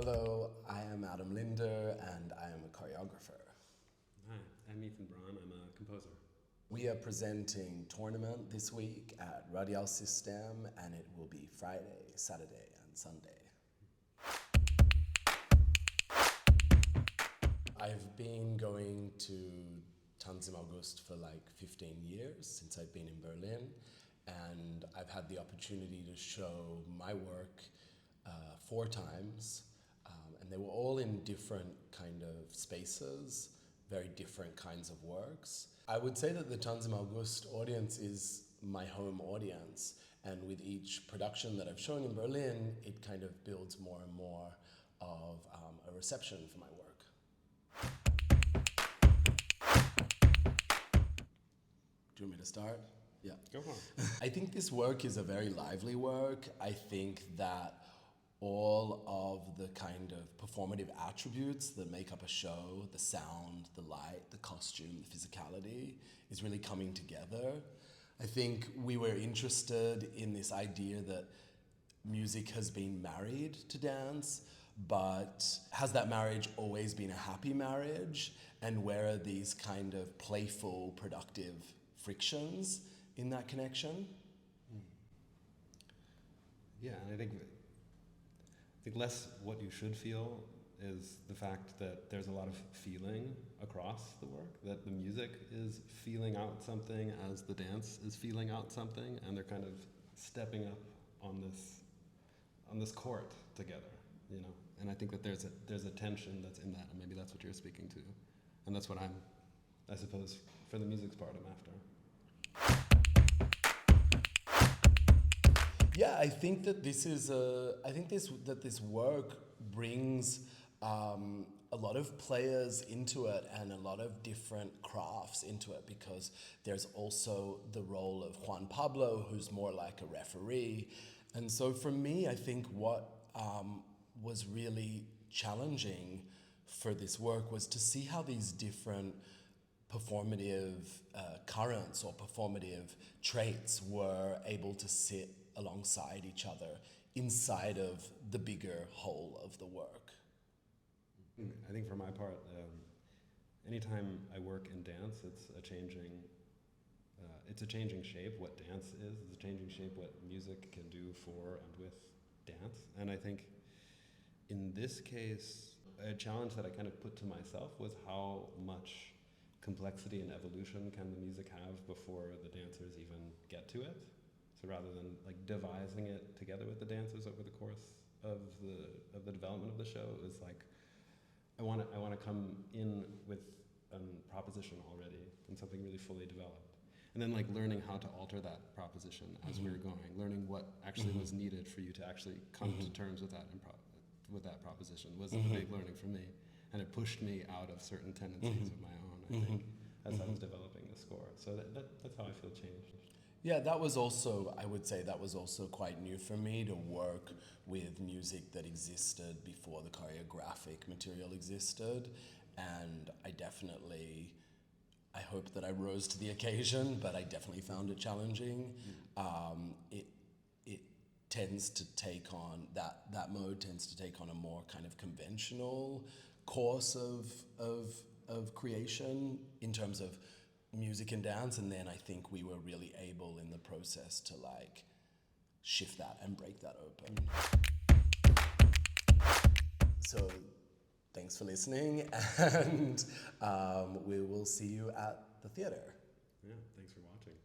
Hello, I am Linder and I am a choreographer. Hi, I'm Braun, I'm a composer. We are presenting Tournament this week at Radialsystem, and it will be Friday, Saturday and Sunday. I've been going to Tanz im August for like 15 years since I've been in Berlin, and I've had the opportunity to show my work 4 times, and they were all in different kind of spaces, very different kinds of works. I would say that the Tanz im August audience is my home audience, and with each production that I've shown in Berlin, it kind of builds more and more of a reception for my work. Do you want me to start? Yeah. Go on. I think this work is a very lively work. I think that all of the kind of performative attributes that make up a show, the sound, the light, the costume, the physicality, is really coming together. I think we were interested in this idea that music has been married to dance, but has that marriage always been a happy marriage? And where are these kind of playful, productive frictions in that connection? Yeah, and I think less what you should feel is the fact that there's a lot of feeling across the work, that the music is feeling out something as the dance is feeling out something, and they're kind of stepping up on this court together, you know. And I think that there's a tension that's in that, and maybe that's what you're speaking to, and that's what I suppose, for the music's part, I'm after. Yeah, I think that this work brings a lot of players into it and a lot of different crafts into it, because there's also the role of Juan Pablo, who's more like a referee. And so for me, I think what was really challenging for this work was to see how these different performative currents or performative traits were able to sit alongside each other inside of the bigger whole of the work. I think for my part, anytime I work in dance, it's a changing shape. What dance is, it's a changing shape. What music can do for and with dance. And I think in this case, a challenge that I kind of put to myself was how much complexity and evolution can the music have before the dancers even get to it. So rather than like devising it together with the dancers over the course of the development of the show, it was like I want to come in with a proposition already and something really fully developed, and then like learning how to alter that proposition as we were going, learning what actually was needed for you to actually come to terms with that proposition was a big learning for me, and it pushed me out of certain tendencies of my own, I think, as I was developing the score. So that's how I feel changed. Yeah, that was also, I would say that was also quite new for me, to work with music that existed before the choreographic material existed. And I hope that I rose to the occasion, but I definitely found it challenging. It tends to take on, that mode tends to take on a more kind of conventional course of creation in terms of music and dance, and then I think we were really able in the process to like shift that and break that open. So thanks for listening, and we will see you at the theater. Yeah, thanks for watching.